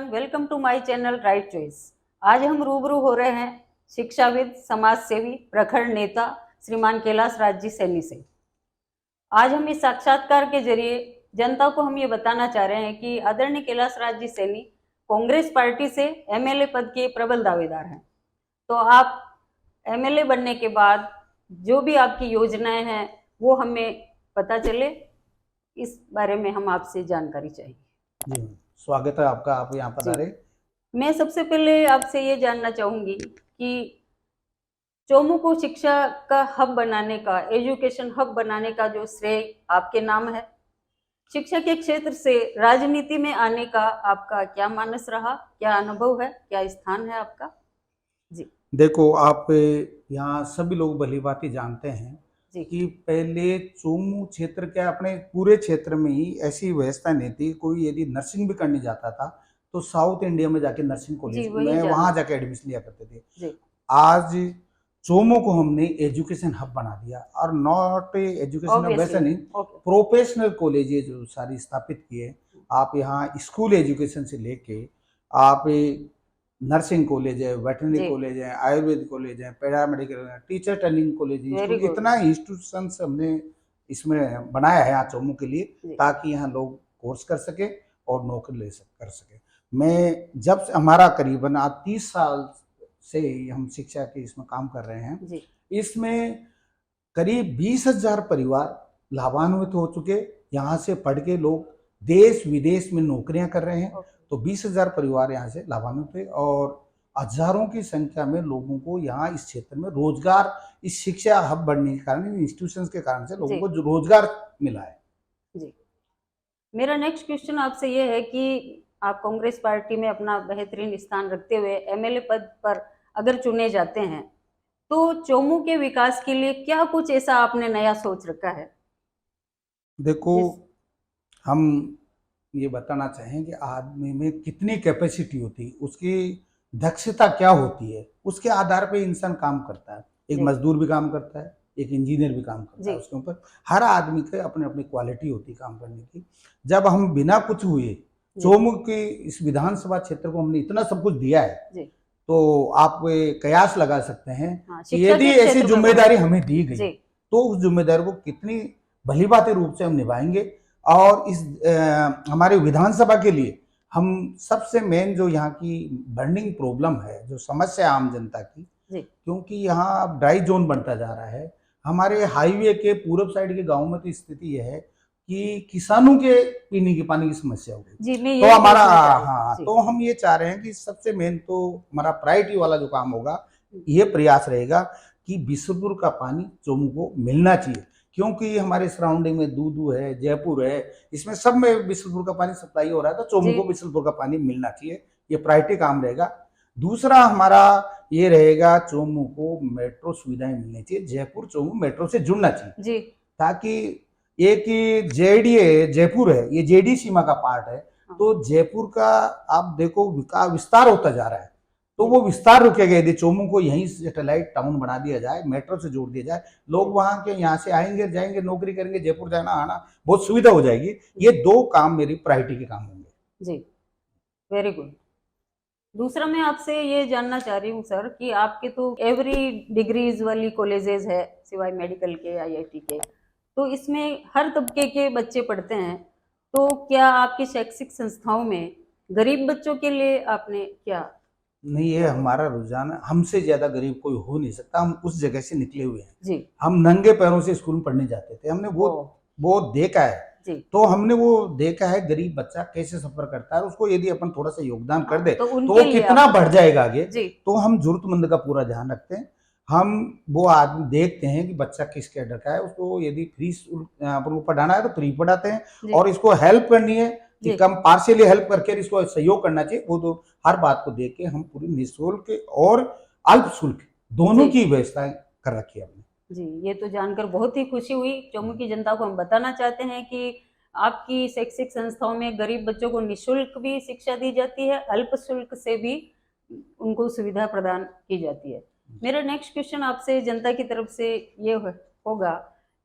Welcome to my channel right choice. आज हम रूबरू हो रहे हैं शिक्षाविद, समाज सेवी, प्रखर नेता श्रीमान कैलाश राज जी सैनी से। आज हम इस साक्षात्कार के जरिए जनता को हम ये बताना चाह रहे हैं कि आदरणीय कैलाश राज जी सैनी कांग्रेस पार्टी से एमएलए पद के प्रबल दावेदार हैं। तो आप एमएलए बनने के बाद जो भी आपकी योजनाएं हैं वो हमें पता चले, इस बारे में हम आपसे जानकारी चाहिए। जी, स्वागत है आपका, आप यहाँ पर आ रहे। मैं सबसे पहले आपसे ये जानना चाहूंगी कि चोमू को शिक्षा का हब बनाने का, एजुकेशन हब बनाने का जो श्रेय आपके नाम है, शिक्षा के क्षेत्र से राजनीति में आने का आपका क्या मानस रहा, क्या अनुभव है, क्या स्थान है आपका? जी देखो, आप यहाँ सभी लोग भली भांति जानते हैं जी कि पहले चोमू क्षेत्र के अपने पूरे क्षेत्र में ही ऐसी व्यवस्था नहीं थी। कोई यदि नर्सिंग भी करने जाता था तो साउथ इंडिया में जाके नर्सिंग जी, कॉलेज वही में जाना। वहाँ जाके एडमिशन लिया करते थे। जी आज चोमू को हमने एजुकेशन हब बना दिया, और नॉट एजुकेशन हब वैसा नहीं, ओके। प्रोफेशनल कॉलेज जो सारी स्थापित किए। आप यहाँ स्कूल एजुकेशन से लेके आप नर्सिंग कॉलेज है, वेटरनरी जी कॉलेज है, आयुर्वेद कॉलेज है, पैरामेडिकल है, teacher training college, very good. इतना इंस्टीट्यूशन हमने इसमें बनाया है यहाँ चोमू के लिए, जी ताकि यहाँ लोग कोर्स कर सके और नौकरी कर सके। मैं जब से हमारा करीबन आज 30 साल से हम शिक्षा के इसमें काम कर रहे हैं, जी इसमें करीब 20,000 परिवार लाभान्वित हो चुके। यहाँ से पढ़ के लोग देश विदेश में नौकरियां कर रहे हैं। ओके। तो 20,000 परिवार यहाँ से लाभान्वित हुए, और हजारों की संख्या में लोगों को यहाँ इस क्षेत्र में रोजगार, इस शिक्षा हब बढ़ने के कारण, इंस्टीट्यूशंस के कारण से लोगों जी को जो रोजगार मिला है। जी मेरा नेक्स्ट क्वेश्चन आपसे ये है कि आप कांग्रेस पार्टी में अपना बेहतरीन स्थान रखते हुए एमएलए पद पर अगर चुने जाते हैं तो चोमू के विकास के लिए क्या कुछ ऐसा आपने नया सोच रखा है? देखो, जिस हम ये बताना चाहें कि आदमी में कितनी कैपेसिटी होती है, उसकी दक्षता क्या होती है, उसके आधार पे इंसान काम करता है। एक जी मजदूर भी काम करता है, एक इंजीनियर भी काम करता जी है। उसके ऊपर हर आदमी के अपनी अपनी क्वालिटी होती है काम करने की। जब हम बिना कुछ हुए जी चोमू की इस विधानसभा क्षेत्र को हमने इतना सब कुछ दिया है, जी तो आप ये कयास लगा सकते हैं हाँ, कि शिक्षा यदि के ऐसी क्षेत्र में जिम्मेदारी हमें दी गई जी तो उस जिम्मेदारी को कितनी भलीभांति रूप से हम निभाएंगे। और इस हमारे विधानसभा के लिए हम सबसे मेन जो यहाँ की बर्निंग प्रॉब्लम है, जो समस्या है आम जनता की, जी क्योंकि यहाँ अब ड्राई जोन बनता जा रहा है। हमारे हाईवे के पूरब साइड के गांव में तो स्थिति यह है कि किसानों के पीने के पानी की समस्या हो गई। जी मैं तो यही हमारा, पूछना चाह रही थी। हाँ, जी तो हम ये चाह रहे हैं कि सबसे मेन तो हमारा प्रायोरिटी वाला जो काम होगा, जी ये प्रयास रहेगा कि बिशनपुर का पानी चोमू को मिलना चाहिए। क्योंकि हमारे सराउंडिंग में दूदू है, जयपुर है, इसमें सब में बिशनपुर का पानी सप्लाई हो रहा है, तो चोमू को बिशनपुर का पानी मिलना चाहिए। ये प्रायोरिटी काम रहेगा। दूसरा हमारा ये रहेगा, चोमू को मेट्रो सुविधाएं मिलनी चाहिए, जयपुर चोमू मेट्रो से जुड़ना चाहिए, जी ताकि एक जेडी है, जयपुर है, ये जेडी सीमा का पार्ट है। हाँ तो जयपुर का आप देखो विस्तार होता जा रहा है, तो वो विस्तार रुकेगा यदि चोमू को यहीं सैटेलाइट टाउन बना दिया जाए, मेट्रो से जोड़ दिया जाए। लोग वहां के यहाँ से आएंगे जाएंगे, नौकरी करेंगे, जयपुर जाना आना बहुत सुविधा हो जाएगी। ये दो काम मेरी प्रायोरिटी के काम होंगे। जी वेरी गुड। दूसरा मैं आपसे ये जानना चाह रही हूँ सर कि आपके तो एवरी डिग्रीज वाली कॉलेजेस है सिवाय मेडिकल के, आईआईटी के, तो इसमें हर तबके के बच्चे पढ़ते हैं। तो क्या आपकी शैक्षिक संस्थाओं में गरीब बच्चों के लिए आपने क्या नहीं, ये किया हुआ? हमारा रुझान है। हमसे ज्यादा गरीब कोई हो नहीं सकता, हम उस जगह से निकले हुए हैं। जी हम नंगे पैरों से स्कूल में पढ़ने जाते थे, हमने ओ वो देखा है। जी तो हमने वो देखा है गरीब बच्चा कैसे सफर करता है, उसको यदि अपन थोड़ा सा योगदान कर हाँ, दे तो तो उनके वो लिए कितना आप बढ़ जाएगा आगे। जी तो हम जरूरतमंद का पूरा ध्यान रखते हैं। हम वो आदमी देखते हैं कि बच्चा किस कैडर का है, उसको यदि फ्री अपन को पढ़ाना है तो फ्री पढ़ाते हैं, जी और इसको हेल्प करनी है कि जी कम पार्शियली हेल्प करके इसको सहयोग करना चाहिए, वो तो हर बात को देख के हम पूरी निःशुल्क और अल्प शुल्क दोनों जी की व्यवस्था कर रखी है हमने। जी ये तो जानकर बहुत ही खुशी हुई। चोमू की जनता को हम बताना चाहते हैं कि आपकी शैक्षिक संस्थाओं में गरीब बच्चों को निःशुल्क भी शिक्षा दी जाती है, अल्प शुल्क से भी उनको सुविधा प्रदान की जाती है। मेरा नेक्स्ट क्वेश्चन आपसे जनता की तरफ से ये होगा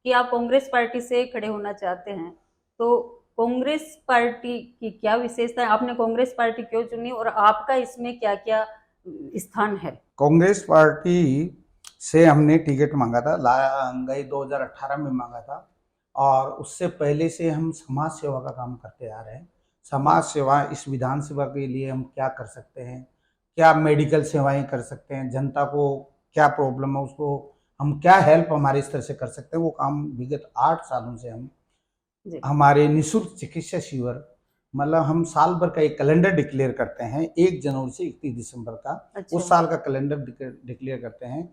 कि आप कांग्रेस पार्टी से खड़े होना चाहते हैं, तो कांग्रेस पार्टी की क्या विशेषता है, आपने कांग्रेस पार्टी क्यों चुनी और आपका इसमें क्या क्या स्थान है? कांग्रेस पार्टी से हमने टिकट मांगा था, गई 2018 में मांगा था। और उससे पहले से हम समाज सेवा का काम करते आ रहे हैं। समाज सेवा, इस विधानसभा के लिए हम क्या कर सकते हैं, क्या मेडिकल सेवाएं कर सकते हैं, जनता को क्या प्रॉब्लम है उसको हम क्या हेल्प हमारे स्तर से कर सकते हैं, वो काम विगत 8 सालों से हम जी हमारे निःशुल्क चिकित्सा शिविर, मतलब हम साल भर का एक कैलेंडर डिक्लेयर करते हैं 1 जनवरी से 31 दिसंबर का। अच्छा उस साल का कैलेंडर डिक्लेयर करते हैं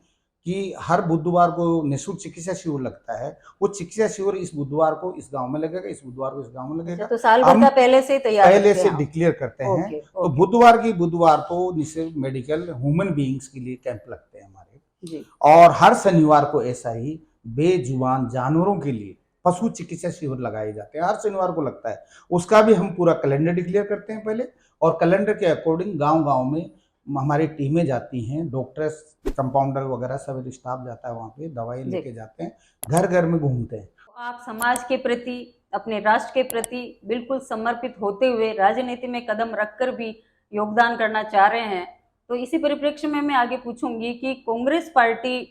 कि हर बुधवार को निःशुल्क चिकित्सा शिविर लगता है। वो चिकित्सा शिविर इस बुधवार को इस गांव में लगेगा, इस बुधवार को इस गांव में अच्छा, लगेगा। तो साल भर हम का पहले से ही तैयार पहले रखते से हैं आप? डिक्लेयर करते हैं। ओके तो ओके बुधवार तो निःशुल्क मेडिकल ह्यूमन बीइंग्स के लिए कैंप लगते हैं हमारे। जी और हर शनिवार को ऐसा ही बेजुबान जानवरों के लिए पशु चिकित्सा शिविर लगाए जाते हैं, हर शनिवार को लगता है। उसका भी हम पूरा कैलेंडर डिक्लेयर करते हैं पहले, और कैलेंडर के अकॉर्डिंग गांव-गांव में हमारी टीमें जाती हैं, डॉक्टर्स, कंपाउंडर वगैरह सब स्टाफ जाता है वहाँ पे, दवाई जी। लेके जाते हैं, घर-घर में घूमते हैं। आप समाज के प्रति, अपने राष्ट्र के प्रति बिल्कुल समर्पित होते हुए राजनीति में कदम रखकर भी योगदान करना चाह रहे हैं, तो इसी परिप्रेक्ष्य में मैं आगे पूछूंगी कि कांग्रेस पार्टी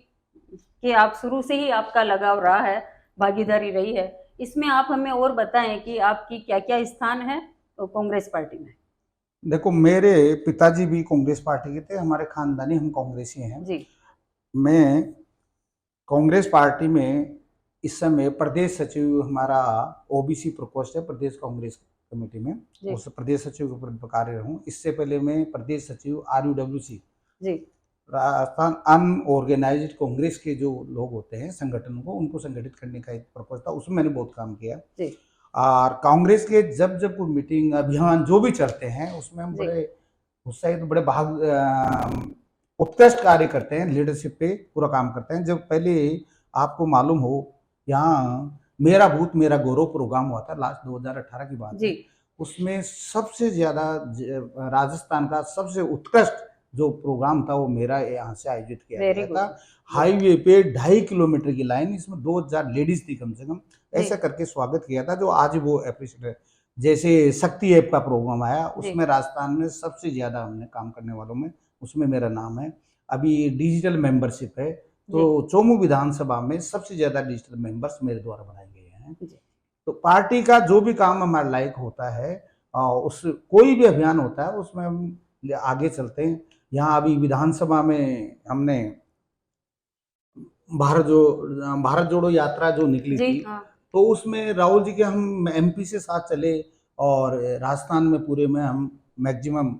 के आप शुरू से ही आपका लगाव रहा है, भागीदारी रही है, इसमें आप हमें और बताएं कि आपकी क्या क्या स्थान है तो कांग्रेस पार्टी में? देखो, मेरे पिताजी भी कांग्रेस पार्टी के थे, हमारे खानदानी हम कांग्रेसी हैं। जी मैं कांग्रेस पार्टी में इस समय प्रदेश सचिव, हमारा ओबीसी प्रकोष्ठ है प्रदेश कांग्रेस कमेटी में, जी उस प्रदेश सचिव के पद पर कार्यरत हूँ। इससे पहले मैं प्रदेश सचिव RUWC, जी राजस्थान अनऑर्गेनाइज्ड कांग्रेस के जो लोग होते हैं संगठनों को, उनको संगठित करने का एक प्रपोज था, उसमें मैंने बहुत काम किया। जी और कांग्रेस के जब कोई मीटिंग, अभियान जो भी चलते हैं उसमें हम जी बड़े उत्साहित, बड़े उत्कृष्ट कार्य करते हैं, लीडरशिप पे पूरा काम करते हैं। जब पहले आपको मालूम हो, यहाँ मेरा बूथ मेरा गौरव प्रोग्राम हुआ था, लास्ट 2018 की बात जी है। उसमें सबसे ज्यादा राजस्थान का सबसे उत्कृष्ट जो प्रोग्राम था वो मेरा यहाँ से आयोजित किया वेरी गया गुड। था। हाईवे पे 2.5 किलोमीटर की लाइन, इसमें 2000 लेडीज थी कम से कम, जी ऐसा करके स्वागत किया था, जो आज वो अप्रिशिएट है। जैसे शक्ति ऐप का प्रोग्राम आया, जी उसमें राजस्थान में सबसे ज्यादा हमने काम करने वालों में उसमें मेरा नाम है। अभी डिजिटल मेंबरशिप है, जी तो चोमू विधानसभा में सबसे ज्यादा डिजिटल मेंबर्स मेरे द्वारा बनाए गए हैं। जी तो पार्टी का जो भी काम हमारे लायक होता है, उस कोई भी अभियान होता है उसमें हम आगे चलते हैं। यहाँ अभी विधानसभा में हमने भारत जोड़ो यात्रा जो निकली जी थी, हाँ तो उसमें राहुल जी के हम MP से साथ चले, और राजस्थान में पूरे में हम मैक्सिमम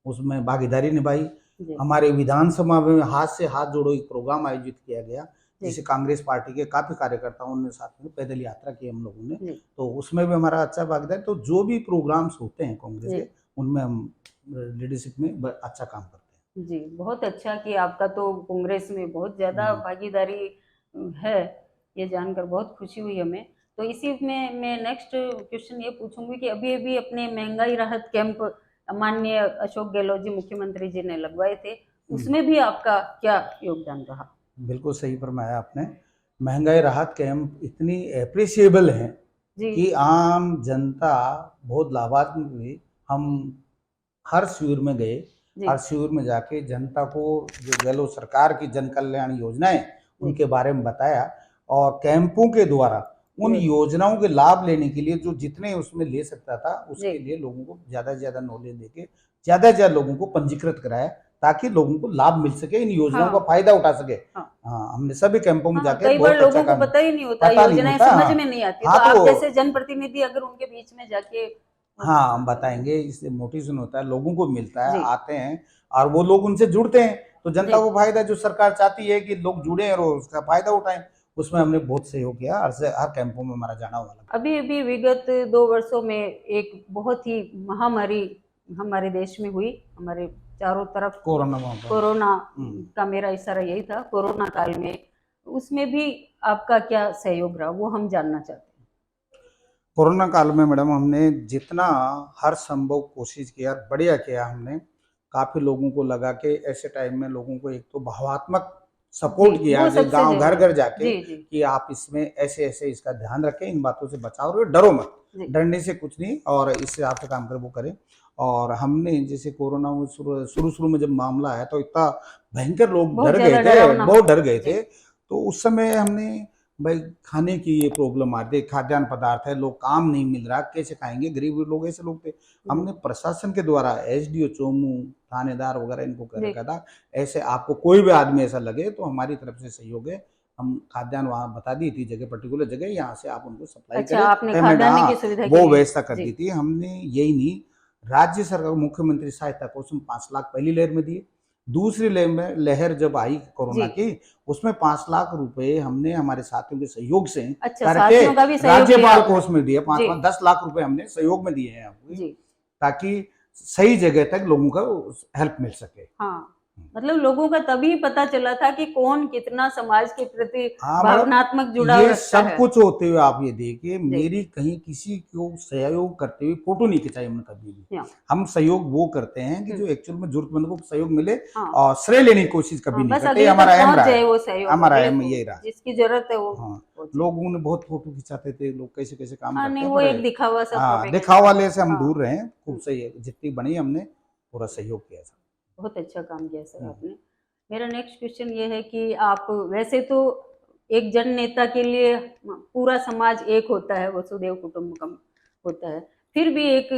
उसमें भागीदारी निभाई। जी हमारे विधानसभा में हाथ से हाथ जोड़ो एक प्रोग्राम आयोजित किया गया, जी जिसे कांग्रेस पार्टी के काफी कार्यकर्ताओं ने साथ में पैदल यात्रा की हम लोगों ने, जी तो उसमें भी हमारा अच्छा भागीदारी। तो जो भी प्रोग्राम्स होते हैं कांग्रेस जी के, उनमें हम लीडरशिप में अच्छा काम करते हैं। जी, बहुत अच्छा कि आपका तो कांग्रेस में बहुत ज़्यादा हम्म। भागीदारी है, ये जानकर बहुत खुशी हुई हमें। तो इसी में मैं नेक्स्ट क्वेश्चन ये पूछूंगी कि अभी अभी अपने महंगाई राहत कैंप माननीय अशोक गहलोत जी मुख्यमंत्री जी ने लगवाए थे, उसमें भी आपका क्या योगदान रहा? बिल्कुल सही फरमाया आपने। महंगाई राहत कैंप इतनी अप्रिशिएबल हैं जी कि आम जनता बहुत लाभान्वित हुई। हम हर शिविर में गए, जी हर शिविर में जाके जनता को जो गहलोत सरकार की जन कल्याण योजनाएं जी उनके बारे में बताया, और कैंपों के द्वारा उन जी योजनाओं के लाभ लेने के लिए जो जितने उसमें ले सकता था, जी उसके लिए लोगों को ज़्यादा से ज़्यादा नॉलेज देके ज़्यादा से ज़्यादा लोगों को पंजीकृत कराया, ताकि लोगों को लाभ मिल सके, इन योजनाओं का हाँ फायदा उठा सके। हाँ हाँ, हमने सभी कैंपों में हाँ, जाके कई बार बहुत अच्छा लोगों को काम, पता ही नहीं होता, पता नहीं योजनाएं होता। समझ हाँ में नहीं आती, हाँ, तो आप तो जैसे जनप्रतिनिधि अगर उनके बीच में जाके हाँ, हम बताएंगे, इससे मोटिवेशन होता है, लोगों को मिलता है, जी आते हैं और वो लोग उनसे जुड़ते हैं, तो जनता जी को फायदा, जो सरकार चाहती है कि लोग जुड़े और उसका फायदा उठाएं, उसमें जी हमने बहुत सहयोग किया। हर कैंपों में हमारा जाना हुआ लगा। अभी अभी विगत 2 वर्षों में एक बहुत ही महामारी हमारे देश में हुई, हमारे चारों तरफ कोरोना महामारी। कोरोना हम्म। का मेरा इशारा यही था, कोरोना काल में उसमें भी आपका क्या सहयोग रहा वो हम जानना चाहते हैं। कोरोना काल में मैडम हमने जितना हर संभव कोशिश किया, बढ़िया किया हमने। काफी लोगों को लगा के ऐसे टाइम में लोगों को एक तो भावात्मक सपोर्ट जी किया, वो जो सबसे गांव घर जरूरी घर है। जाके जी जी कि आप इसमें ऐसे ऐसे इसका ध्यान रखें, इन बातों से बचाओ और डरो मत। जी डरने से कुछ नहीं, और इससे आप जो काम करें वो करें। और हमने जैसे कोरोना में शुरू शुरू में जब मामला आया तो इतना भयंकर लोग बहुत डर गए ज्यादा थे, डरावना बहुत डर माहौल गए जी थे। तो उस समय हमने भाई खाने की ये प्रॉब्लम आती है, खाद्यान्न पदार्थ है, लोग काम नहीं मिल रहा, कैसे खाएंगे, गरीब लोग ऐसे लोग थे। हमने प्रशासन के द्वारा एसडीओ चोमू, थानेदार वगैरह इनको कह जी। रखा था, ऐसे आपको कोई भी आदमी ऐसा लगे तो हमारी तरफ से सहयोग है। हम खाद्यान्न वहाँ बता दी थी जगह, पर्टिकुलर जगह, यहाँ से आप उनको सप्लाई अच्छा, करें, आपने पेमेंट, खाद्यान्न की हाँ सुविधा के वो लिए व्यवस्था कर जी दी थी हमने। यही नहीं, राज्य सरकार मुख्यमंत्री सहायता कोष में 5 लाख पहली लहर में दिए। दूसरी लहर जब आई कोरोना जी। की, उसमें 5 लाख रुपए हमने हमारे साथियों के सहयोग से अच्छा, करके साथियों का भी सहयोग लिया राज्यपाल आपने कोष में दिए। जी 10 लाख रुपए हमने सहयोग में दिए हैं आपको, जी। ताकि सही जगह तक लोगों को हेल्प मिल सके। हाँ, मतलब लोगों का तभी पता चला था कि कौन कितना समाज के प्रति हाँ मैडम, भावनात्मक जुड़ाव ये रखता सब है कुछ होते हुए आप ये देखिए, जी मेरी कहीं किसी को सहयोग करते हुए फोटो नहीं खिंचाई हमने कभी भी। हाँ हम सहयोग वो करते हैं कि हम्म, जो एक्चुअल में जरूरतमंद को सहयोग मिले, हाँ और श्रेय लेने की कोशिश कभी हाँ, नहीं बस करते। ये अगले हमारा तक अहम पहुंच रहा जाए है, वो सहयोग, हमारा अगले अहम को यही रहा। जिसकी जरूरत है वो हाँ, पहुंचे। लोग उन्हें बहुत फोटो खिंचाते थे, लोग कैसे कैसे काम हाँ करते नहीं, हैं, वो पर एक दिखावा सा हाँ, प्रोपेगेंडा दिखावा था वाले से हम हाँ दूर रहे, खूब हम्म, सही है, जितनी बनी हमने पूरा सहयोग किया था। बहुत अच्छा काम किया सर हम्म, आपने। मेरा नेक्स्ट क्वेश्चन ये है कि आप वैसे तो एक जन नेता के लिए पूरा समाज एक होता है, वसुधैव कुटुंबकम होता है, फिर भी एक,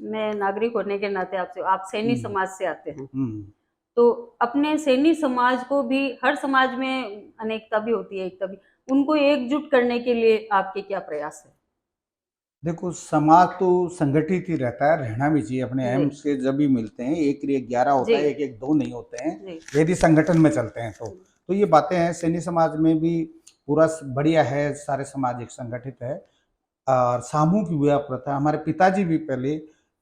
मैं नागरिक होने के नाते आपसे, आप सैनी हम्म, समाज से आते हैं, हम्म। तो अपने सैनी समाज को भी, हर समाज में अनेकता भी होती है, एकता भी, उनको एकजुट करने के लिए आपके क्या प्रयास है? देखो, समाज तो संगठित ही रहता है, रहना भी चाहिए। अपने जी अहम से जब भी मिलते हैं, एक के एक 11 जी होता है, एक एक 2 नहीं होते हैं, जी यदि संगठन में चलते हैं तो ये बातें हैं। सैनी समाज में भी पूरा बढ़िया है, सारे समाज एक संगठित है। और सामूहिक विवाह प्रथा, हमारे पिताजी भी पहले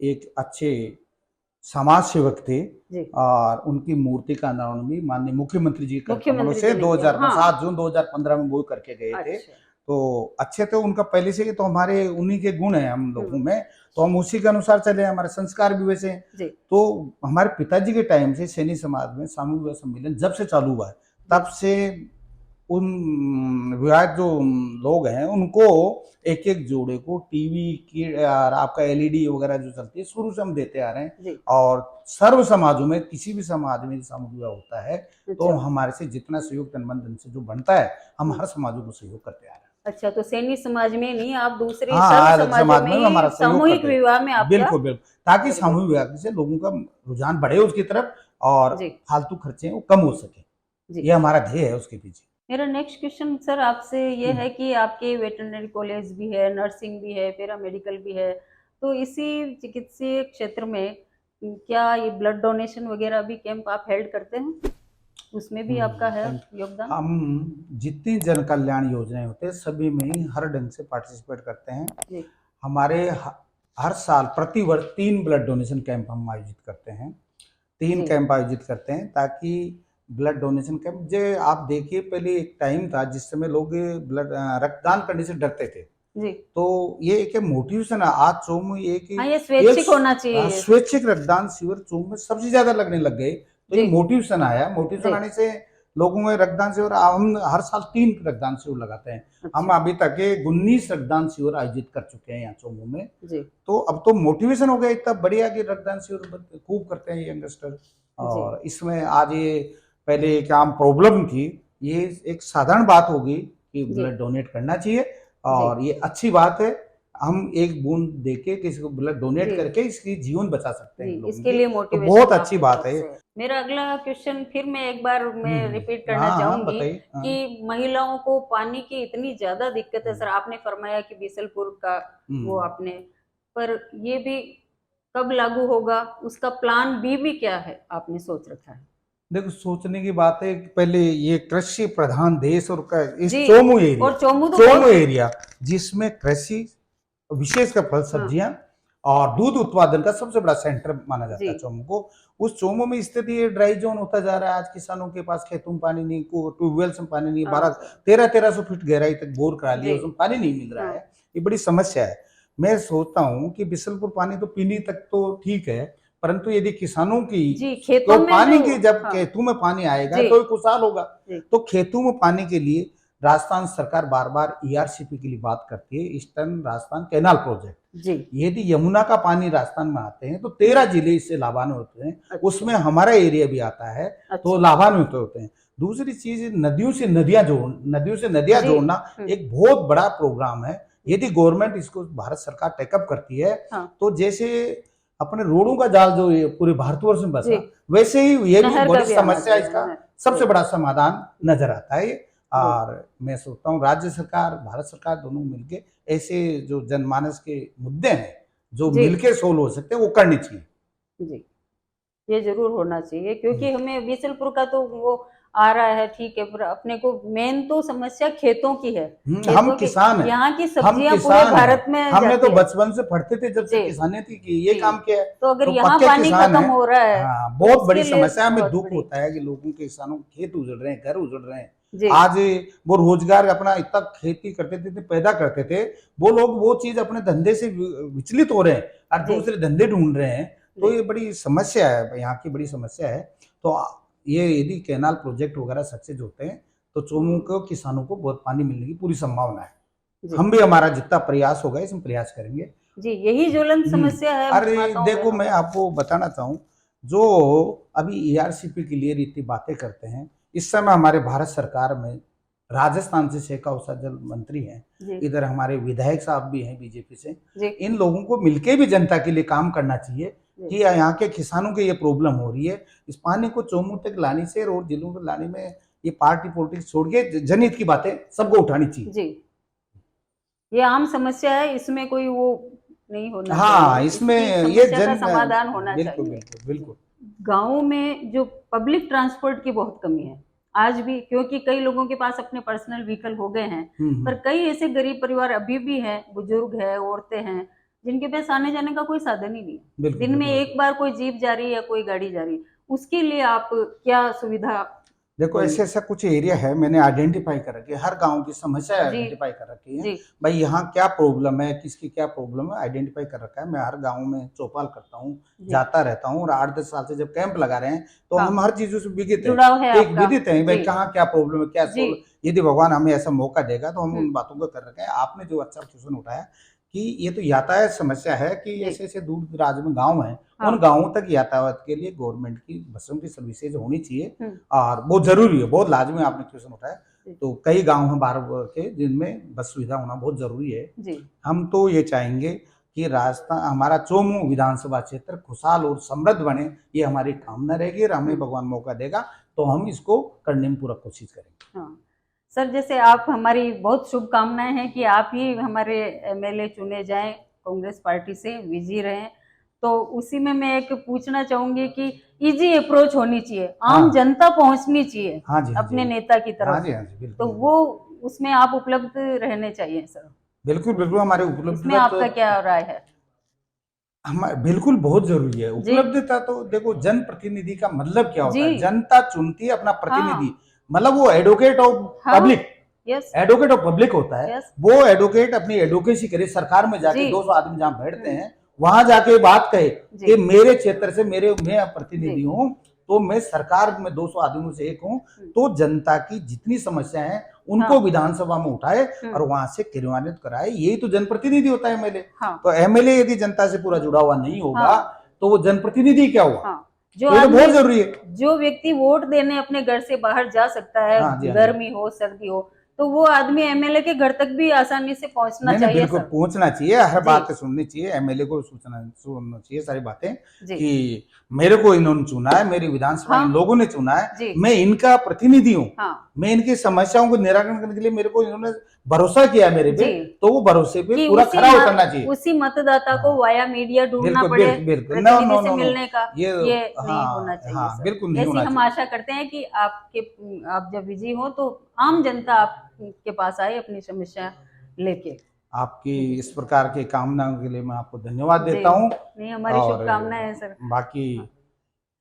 एक अच्छे समाज सेवक थे, जी। और उनकी मूर्ति का अनावरण भी माननीय मुख्यमंत्री जी कर कमलों मुख्यमंत्री से जी ने किया 2000 हाँ 7 जून 2015 में वो करके गए थे। अच्छा तो अच्छे थे, उनका पहले से ही, तो हमारे उन्हीं के गुण हैं हम लोगों हम्म, में, तो हम उसी के अनुसार चले, हमारे संस्कार भी वैसे हैं। जी तो हमारे पिताजी के टाइम से सैनी समाज में सामूहिक विवाह सम्मेलन जब से चालू हुआ है, तब जी से उन विवाहित जो लोग हैं उनको एक एक जोड़े को टीवी की और आपका एलईडी वगैरह जो चलती है, शुरू से हम देते आ रहे हैं। जी और सर्व समाजों में, किसी भी समाज में सामूहिक विवाह होता है तो अच्छा हमारे से जितना सहयोग तन मन धन से जो बनता है, हम हम्म, हर समाजों को सहयोग करते आ रहे हैं। अच्छा, तो सैनी समाज में नहीं, आप दूसरे हाँ, सर्व हर समाजों समाज में में हमारा ही सहयोग सामूहिक करते हैं। विवाह में आपका बिल्कुल बिल्कुल, ताकि वेरी गुड सामूहिक विवाह से लोगों का रुझान बढ़े उसकी तरफ, और जी फालतू खर्चे वो कम हो सके। जी। ये हमारा ध्येय है उसके पीछे। मेरा नेक्स्ट क्वेश्चन सर आपसे ये हम्म। है कि आपके वेटरनरी कॉलेज भी है, नर्सिंग भी है, पैरा मेडिकल भी है, तो इसी चिकित्सीय क्षेत्र में क्या ये ब्लड डोनेशन वगैरह भी कैंप आप हेल्ड करते हैं, उसमें भी आपका है थैंक योगदान? हम जितनी जन कल्याण योजनाएं होते हैं सभी में ही हर ढंग से पार्टिसिपेट करते हैं। जी हमारे हर साल प्रति वर्ष 3 ब्लड डोनेशन कैंप हम आयोजित करते हैं। 3 जी कैंप आयोजित करते हैं, ताकि ब्लड डोनेशन कैंप, जो आप देखिए पहले एक टाइम था जिस समय लोग रक्तदान करने से डरते थे, जी तो ये एक मोटिवेशन है आज चोम में, ये कि हाँ, ये स्वैच्छिक होना एक चाहिए स्वैच्छिक रक्तदान शिविर चोम में सबसे ज्यादा लगने लग गए। तो ये जी मोटिवेशन आया, मोटिवेशन जी आने से लोगों में रक्तदान शिविर, हम हर साल 3 रक्तदान शिविर लगाते हैं। हम अच्छा अभी तक 19 रक्तदान शिविर आयोजित कर चुके हैं यहाँ चोमू में। जी तो अब तो मोटिवेशन हो गया इतना बढ़िया कि रक्तदान शिविर खूब करते हैं यंगस्टर। जी और इसमें आज ये, पहले एक आम प्रॉब्लम थी, ये एक साधारण बात होगी कि जी ब्लड डोनेट करना चाहिए, जी और ये अच्छी बात है। हम एक बूंद देके किसी को ब्लड डोनेट जी करके इसकी जीवन बचा सकते जी, हैं लोगों इसके की, लिए तो मोटिवेशन बहुत अच्छी आपकी बात तरफ है। से है। मेरा अगला क्वेश्चन फिर मैं एक बार मैं रिपीट करना हाँ हाँ, चाहूंगी बताइए। हाँ। कि महिलाओं को पानी की इतनी ज्यादा दिक्कत है हम्म, सर, आपने फरमाया कि बीसलपुर का वो हम्म। आपने, पर ये भी कब लागू होगा, उसका प्लान बी भी क्या है आपने सोच रखा है? देखो, सोचने की बात है कि पहले ये कृषि प्रधान देश, और इस जी, चोमू एरिया, और चोमू तो चोमू बहुत एरिया जिसमें कृषि, विशेषकर फल हाँ सब्जियां और दूध उत्पादन का सबसे बड़ा सेंटर माना जाता जी है चोमू को। उस चोमू में स्थित ये ड्राई जोन होता जा रहा है। आज किसानों के पास खेतों में पानी नहीं, ट्यूबवेल से पानी नहीं, हाँ सर 1300 फीट गहराई तक बोर करा लिया, जी उसमें पानी नहीं मिल रहा हाँ है। ये बड़ी समस्या है। मैं सोचता हूँ कि बिशलपुर पानी तो पीने तक तो ठीक है, परंतु यदि किसानों की, जी, तो खेतों में पानी जो की, जब हाँ खेतों में पानी आएगा जी तो खुशहाल होगा। जी तो खेतों में पानी के लिए राजस्थान सरकार बार बार ईआरसीपी के लिए बात करती है, ईस्टर्न राजस्थान कैनाल प्रोजेक्ट। जी। यदि यमुना का पानी राजस्थान में आते हैं तो 13 जिले इससे लाभान्वित होते हैं, अच्छा। उसमें हमारा एरिया भी आता है, तो अच्छा। लाभान्वित होते हैं। दूसरी चीज, नदियों से नदियां जी। जोड़ना एक बहुत बड़ा प्रोग्राम है। यदि गवर्नमेंट इसको, भारत सरकार टेकअप करती है, हाँ। तो जैसे अपने रोडों का जाल जो ये पूरे भारतवर्ष में बसा, जी। वैसे ही ये भी नहर का बड़ी भी आना समस्या, चाहिए, इसका नहर। सबसे जी। बड़ा समाधान नजर आता है। और मैं सोचता हूँ राज्य सरकार, भारत सरकार दोनों मिलके ऐसे जो जनमानस के मुद्दे हैं जो जी। मिलके सोल्व हो सकते हैं, वो करनी चाहिए। जी, ये जरूर होना चाहिए, क्योंकि हमें बीसलपुर का तो वो आ रहा है, ठीक है, पर अपने को मेन तो समस्या खेतों की है। हम खेतों की, किसान हैं, यहाँ की हम सब्जियां पूरे किसान भारत हैं। में हमने तो जाती है। बचपन से पढ़ते थे जब से जी। किसानी थी कि ये जी। काम क्या है, तो अगर तो यहाँ पक्के पानी किसान खत्म हैं। हो रहा है, हाँ, तो बहुत बड़ी उसके लिए समस्या है। हमें बहुत दुख बड़ी। होता है कि लोगों के, किसानों के खेत उजड़ रहे हैं, घर उजड़ रहे हैं। जी। आज वो रोजगार अपना इतना खेती करते थे, पैदा करते थे, वो लोग वो चीज अपने धंधे से विचलित हो रहे हैं और जी। दूसरे धंधे ढूंढ रहे हैं। तो जी। ये बड़ी समस्या है, यहाँ की बड़ी समस्या है। तो ये यदि कैनाल प्रोजेक्ट वगैरह सक्सेस होते हैं तो चोमू को, किसानों को बहुत पानी मिलने की पूरी संभावना है। जी। हम भी हमारा जितना प्रयास होगा इसमें प्रयास करेंगे। जी, यही ज्वलंत समस्या है अरे माताओं देखो, बहनों मैं की। आपको बताना चाहूँ, जो अभी ईआरसीपी के लिए इतनी बातें करते हैं, इस समय हमारे भारत सरकार में राजस्थान से शेखा जल मंत्री हैं, जी। इधर हमारे विधायक साहब भी हैं बीजेपी से। जी। इन लोगों को मिलके भी जनता के लिए काम करना चाहिए जी। कि यहाँ के किसानों के ये प्रॉब्लम हो रही है, इस पानी को चोमू तक लाने से और जिलों तक लाने में ये पार्टी पॉलिटिक्स छोड़ के जनहित की बातें सबको उठानी चाहिए। जी, ये आम समस्या है, इसमें कोई वो नहीं होना हाँ, चाहिए। इसमें इसकी ये समस्या का समाधान होना बिल्कुल चाहिए। बिल्कुल बिल्कुल। गाँव में जो पब्लिक ट्रांसपोर्ट की बहुत कमी है आज भी, क्योंकि कई लोगों के पास अपने पर्सनल व्हीकल हो गए हैं, पर कई ऐसे गरीब परिवार अभी भी हैं, बुजुर्ग है, औरतें हैं, जिनके पास आने जाने का कोई साधन ही नहीं है। दिन में एक बार कोई जीप जा रही है या कोई गाड़ी जा रही है, उसके लिए आप क्या सुविधा? देखो, ऐसे ऐसा कुछ एरिया है, मैंने आइडेंटिफाई कर रखी है, हर गांव की समस्या जी। आइडेंटिफाई कर रखी है। जी। भाई यहाँ क्या प्रॉब्लम है, किसकी क्या प्रॉब्लम है, आइडेंटिफाई कर रखा है। मैं हर गांव में चौपाल करता हूँ, जाता रहता हूँ, और 8-10 साल से जब कैंप लगा रहे हैं तो हाँ। हम हर चीजों से विदित जुड़ाव है हैं, एक आपका। विदित है भाई जी। कहाँ क्या प्रॉब्लम है, क्या जी। यदि भगवान हमें ऐसा मौका देगा तो हम उन बातों को कर रखे हैं। आपने जो अच्छा क्वेश्चन उठाया कि ये तो यातायात समस्या है कि जी। ऐसे ऐसे दूर दराज में गांव है, हाँ। उन गांवों तक यातायात के लिए गवर्नमेंट की बसों की सर्विसेज होनी चाहिए, हम्म। और बहुत जरूरी है, बहुत लाजमी आपने क्वेश्चन उठाया। जी। तो कई गांव हैं भारत के जिनमें बस सुविधा होना बहुत जरूरी है। जी। हम तो ये चाहेंगे कि राजस्थान, हमारा चोमू विधानसभा क्षेत्र खुशहाल और समृद्ध बने, ये हमारी कामना रहेगी, और हमें भगवान मौका देगा तो हम इसको करने में पूरा कोशिश करेंगे। हाँ सर, जैसे आप, हमारी बहुत शुभकामनाएं हैं कि आप ही हमारे एमएलए चुने जाएं, कांग्रेस पार्टी से विजयी रहें। तो उसी में मैं एक पूछना चाहूंगी कि इजी अप्रोच होनी चाहिए, आम हाँ। जनता पहुंचनी चाहिए हाँ जी, हाँ अपने जी। नेता की हाँ तरफ, जी, हाँ जी, बिल्कुल तो बिल्कुल। वो उसमें आप उपलब्ध रहने चाहिए सर। बिल्कुल बिल्कुल, हमारे इसमें उपलब्धता आपका तो क्या राय है? हमारे बिल्कुल बहुत जरूरी है। जी। उपलब्धता तो देखो, जनप्रतिनिधि का मतलब क्या होता है, जी। जनता चुनती है अपना प्रतिनिधि, हाँ। मतलब वो एडवोकेट ऑफ हाँ। Public, yes. Advocate of public होता है। यस। वो एडवोकेट अपनी एडवोकेसी करे, सरकार में जाके जी। 200 आदमी जहाँ बैठते हैं वहां जाके बात कहे जी। कि मेरे क्षेत्र से मैं प्रतिनिधि जी। हूँ, तो मैं सरकार में 200 आदमियों से एक हूँ, तो जनता की जितनी समस्या है उनको हाँ। विधानसभा में उठाए और वहां से क्रियान्वित कराए, यही तो जनप्रतिनिधि होता है एमएलए। हाँ। तो एमएलए यदि जनता से पूरा जुड़ा हुआ नहीं होगा, हाँ। तो वो जनप्रतिनिधि क्या हुआ? हाँ। तो ये तो बहुत जरूरी है। जो व्यक्ति वोट देने अपने घर से बाहर जा सकता है, हाँ जी, हाँ जी। गर्मी हो सर्दी हो, तो वो आदमी एमएलए के घर तक भी आसानी से पहुंचना चाहिए। बिल्कुल सर, पहुंचना चाहिए, हर जी। बात सुननी चाहिए, एमएलए को सुनना चाहिए सारी बातें जी। कि मेरे को इन्होंने चुना है, मेरी विधानसभा हाँ। इन लोगों ने चुना है, जी। मैं इनका प्रतिनिधि हूँ। हाँ। मैं इनकी समस्याओं को निराकरण करने के लिए मेरे को इन्होंने भरोसा किया मेरे पे, जी। तो वो भरोसे पे कि पूरा खरा उतरना चाहिए। उसी मतदाता को वाया मीडिया ढूंढना बिल्कुल पड़े, बिल्कुल बिल्कुल, नो प्रतिनिधि नो से नो नो, मिलने का, ये नहीं हाँ होना चाहिए हाँ, सर। बिल्कुल नहीं ऐसी होना हम चाहिए। आशा करते हैं कि आप जब विजयी हो तो आम जनता आपके पास आए अपनी समस्या लेके। आपकी इस प्रकार के कामनाओं के लिए मैं आपको धन्यवाद जी। देता हूँ। नहीं, हमारी और शुभकामनाएं है सर। बाकी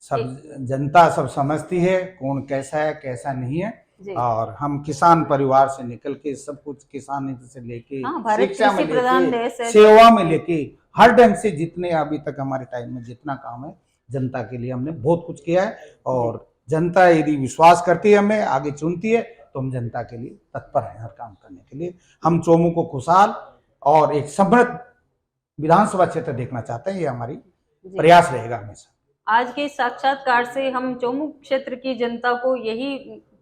सब जनता सब समझती है कौन कैसा है कैसा नहीं है, जी। और हम किसान परिवार से निकल के सब कुछ किसान से लेके हाँ, भारत शिक्षा में कृषि प्रधान लेके देश है। सेवा में लेके हर ढंग से जितने अभी तक हमारे टाइम में जितना काम है जनता के लिए हमने बहुत कुछ किया है, और जनता यदि विश्वास करती है हमें, आगे चुनती है, तो हम जनता के लिए तत्पर हैं हर काम करने के लिए। हम चोमू को खुशहाल और एक समृद्ध विधानसभा क्षेत्र देखना चाहते हैं, ये हमारी जी। प्रयास रहेगा हमेशा। आज के साक्षात्कार से हम चोमू क्षेत्र की जनता को यही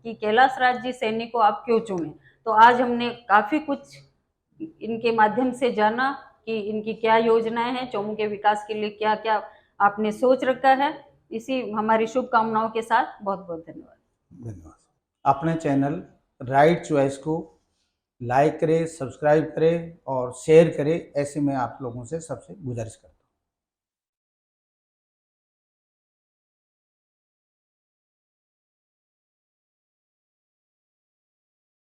कि कैलाश राज जी सैनी को आप क्यों चुने, तो आज हमने काफी कुछ इनके माध्यम से जाना कि इनकी क्या योजनाएं हैं, चोमू के विकास के लिए क्या क्या आपने सोच रखा है। इसी हमारी शुभकामनाओं के साथ बहुत बहुत धन्यवाद। धन्यवाद। अपने चैनल राइट चॉइस को लाइक करें, सब्सक्राइब करें और शेयर करें, ऐसे मैं आप लोगों से सबसे गुजारिश करता हूँ।